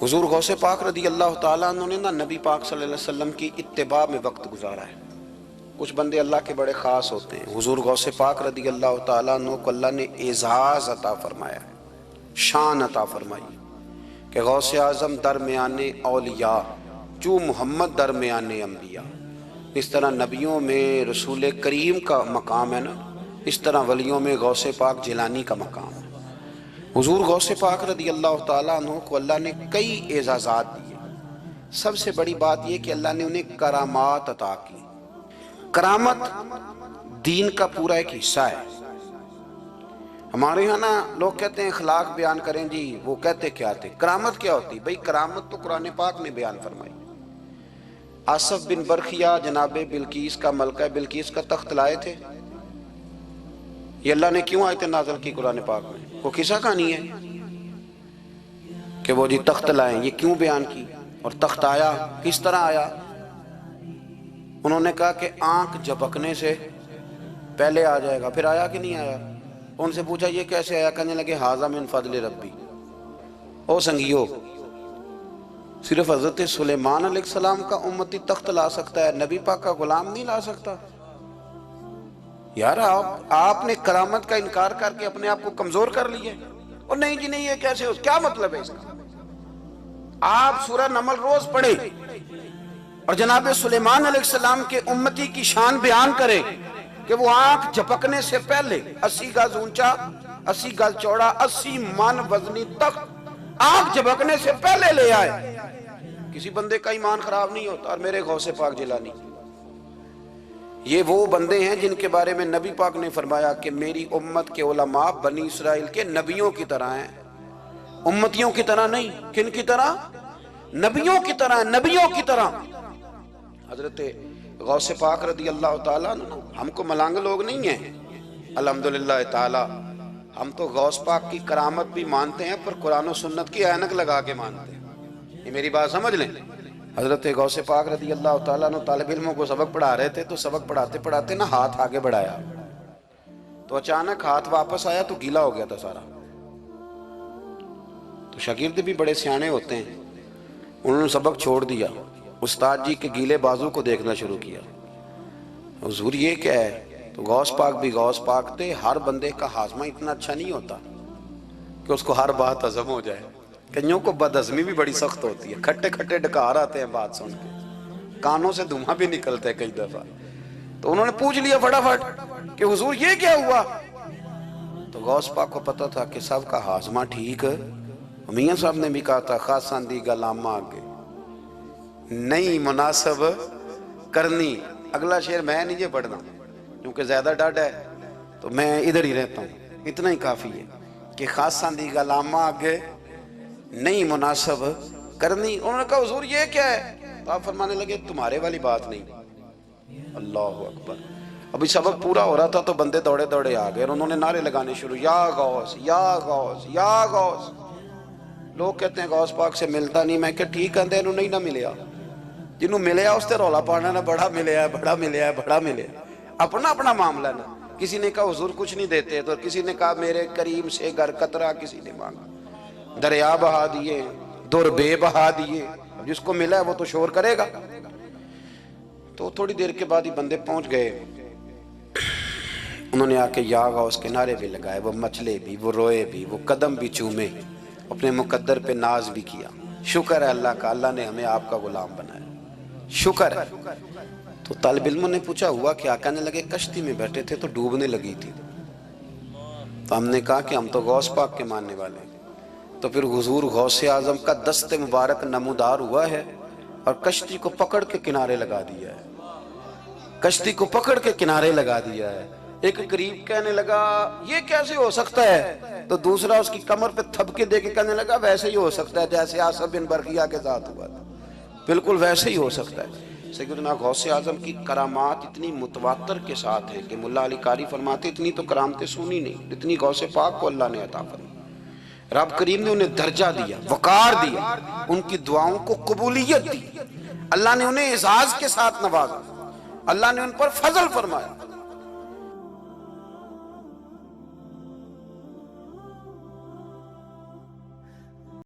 حضور غوث پاک رضی اللہ تعالیٰ عنہ نے نا نبی پاک صلی اللہ علیہ وسلم کی اتباع میں وقت گزارا ہے۔ کچھ بندے اللہ کے بڑے خاص ہوتے ہیں۔ حضور غوث پاک رضی اللہ تعالیٰ عنہ کو اللہ نے اعزاز عطا فرمایا، شان عطا فرمائی کہ غوث اعظم درمیان اولیاء جو محمد درمیان انبیاء۔ اس طرح نبیوں میں رسول کریم کا مقام ہے نا، اس طرح ولیوں میں غوث پاک جیلانی کا مقام ہے۔ حضور غوث پاک رضی اللہ تعالیٰ عنہ کو اللہ نے کئی اعزازات دیے۔ سب سے بڑی بات یہ کہ اللہ نے انہیں کرامات عطا کی۔ کرامت دین کا پورا ایک حصہ ہے۔ ہمارے ہاں نا لوگ کہتے ہیں اخلاق بیان کریں جی، وہ کہتے کیا تھے؟ کرامت کیا ہوتی؟ بھئی کرامت تو قرآن پاک نے بیان فرمائی۔ آصف بن برخیا جناب بلقیس کا ملکہ بلقیس کا تخت لائے تھے۔ یہ اللہ نے کیوں آیت نازل کی قرآن پاک میں؟ وہ قصہ کہانی ہے کہ وہ جی تخت لائیں، یہ کیوں بیان کی؟ اور تخت آیا کس طرح آیا؟ انہوں نے کہا کہ آنکھ جھپکنے سے پہلے آ جائے گا، پھر آیا کہ نہیں آیا؟ ان سے پوچھا یہ کیسے آیا؟ کہنے لگے ھذا من فضل ربی۔ او سنگیو، صرف حضرت سلیمان علیہ السلام کا امتی تخت لا سکتا ہے، نبی پاک کا غلام نہیں لا سکتا؟ یار آپ نے کرامت کا انکار کر کے اپنے آپ کو کمزور کر لیا۔ اور نہیں جی نہیں، یہ کیسے ہو؟ کیا مطلب ہے اس کا؟ آپ سورہ نمل روز پڑھیں اور جناب سلیمان علیہ السلام کے امتی کی شان بیان کریں کہ وہ آنکھ جھپکنے سے پہلے 80 گز اونچا، 80 گز چوڑا، 80 من وزنی تخت آنکھ جھپکنے سے پہلے لے آئے۔ کسی بندے کا ایمان خراب نہیں ہوتا۔ اور میرے غوث پاک جیلانی، یہ وہ بندے ہیں جن کے بارے میں نبی پاک نے فرمایا کہ میری امت کے علماء بنی اسرائیل کے نبیوں کی طرح ہیں، امتیوں کی طرح نہیں۔ کن کی طرح؟ نبیوں کی طرح، نبیوں کی طرح۔ حضرت غوث پاک رضی اللہ تعالیٰ ہم کو ملانگ لوگ نہیں ہیں، الحمدللہ تعالیٰ۔ ہم تو غوث پاک کی کرامت بھی مانتے ہیں پر قرآن و سنت کی اینک لگا کے مانتے ہیں۔ یہ میری بات سمجھ لیں۔ حضرت غوث پاک رضی اللہ تعالیٰ نے طالب علموں کو سبق پڑھا رہے تھے، تو سبق پڑھاتے پڑھاتے نا ہاتھ آگے بڑھایا تو اچانک ہاتھ واپس آیا تو گیلا ہو گیا تھا سارا۔ تو شاگرد بھی بڑے سیانے ہوتے ہیں، انہوں نے سبق چھوڑ دیا، استاد جی کے گیلے بازو کو دیکھنا شروع کیا۔ حضور یہ کیا ہے؟ تو غوث پاک بھی غوث پاک تھے۔ ہر بندے کا ہاضمہ اتنا اچھا نہیں ہوتا کہ اس کو ہر بات ہضم ہو جائے۔ کئیوں کو بد ہضمی بھی بڑی سخت ہوتی ہے، کھٹے کھٹے ڈکار آتے ہیں بات سن کے، کانوں سے دھواں بھی نکلتے ہیں کئی دفعہ۔ تو انہوں نے پوچھ لیا فٹافٹ کہ حضور یہ کیا ہوا؟ تو غوث پاک کو پتا تھا کہ سب کا ہاضمہ ٹھیک ہے۔ میاں صاحب نے بھی کہا تھا خاصاں دی گلاما آگے نہیں مناسب کرنی۔ اگلا شعر میں نہیں یہ پڑھنا کیونکہ زیادہ ڈاڈ ہے تو میں ادھر ہی رہتا ہوں، اتنا ہی کافی ہے کہ خاصاں دی گلاما آگے نہیں مناسب کرنی۔ انہوں نے کہا حضور یہ کیا ہے؟ تو آپ فرمانے لگے تمہارے والی بات نہیں۔ اللہ اکبر۔ ابھی سبق پورا ہو رہا تھا تو بندے دوڑے دوڑے آ گئے اور انہوں نے نعرے لگانے شروع، یا غوث یا غوث یا غوث۔ لوگ کہتے ہیں غوث پاک سے ملتا نہیں۔ میں کہ ٹھیک ہے، انہوں نہیں نہ ملیا، جنہوں ملیا اس تے رولا پانا نہ بڑا ملیا ہے بڑا ملیا ہے بڑا ملیا ہے۔ اپنا اپنا معاملہ نا۔ کسی نے کہا حضور کچھ نہیں دیتے، تو کسی نے کہا میرے کریم سے گر قطرہ کسی نے مانگا، دریا بہا دیے، در بے بہا دیے۔ جس کو ملا ہے وہ تو شور کرے گا۔ تو تھوڑی دیر کے بعد ہی بندے پہنچ گئے، انہوں نے آ کے یا غوث کے نعرے بھی لگائے، وہ مچلے بھی، وہ روئے بھی، وہ قدم بھی چومے، اپنے مقدر پہ ناز بھی کیا۔ شکر ہے اللہ کا، اللہ نے ہمیں آپ کا غلام بنایا، شکر ہے۔ تو طالب علموں نے پوچھا ہوا کیا؟ کہنے لگے کشتی میں بیٹھے تھے تو ڈوبنے لگی تھی، تو ہم نے کہا کہ ہم تو غوث پاک کے ماننے والے ہیں۔ تو پھر حضور غوث اعظم کا دست مبارک نمودار ہوا ہے اور کشتی کو پکڑ کے کنارے لگا دیا ہے، کشتی کو پکڑ کے کنارے لگا دیا ہے۔ ایک قریب کہنے لگا یہ کیسے ہو سکتا ہے؟ تو دوسرا اس کی کمر پہ تھپکے دے کے کہنے لگا ویسے ہی ہو سکتا ہے جیسے آصف بن برخیا کے ساتھ ہوا تھا، بالکل ویسے ہی ہو سکتا ہے۔ سیدنا غوث اعظم کی کرامات اتنی متواتر کے ساتھ ہیں کہ ملا علی قاری فرماتے اتنی تو کرامتیں سنی نہیں اتنی غوث پاک کو اللہ نے عطا فرمائی۔ رب کریم نے انہیں درجہ دیا، وقار دیا، ان کی دعاؤں کو قبولیت دی، اللہ نے انہیں اعزاز کے ساتھ نوازا، اللہ نے ان پر فضل فرمایا۔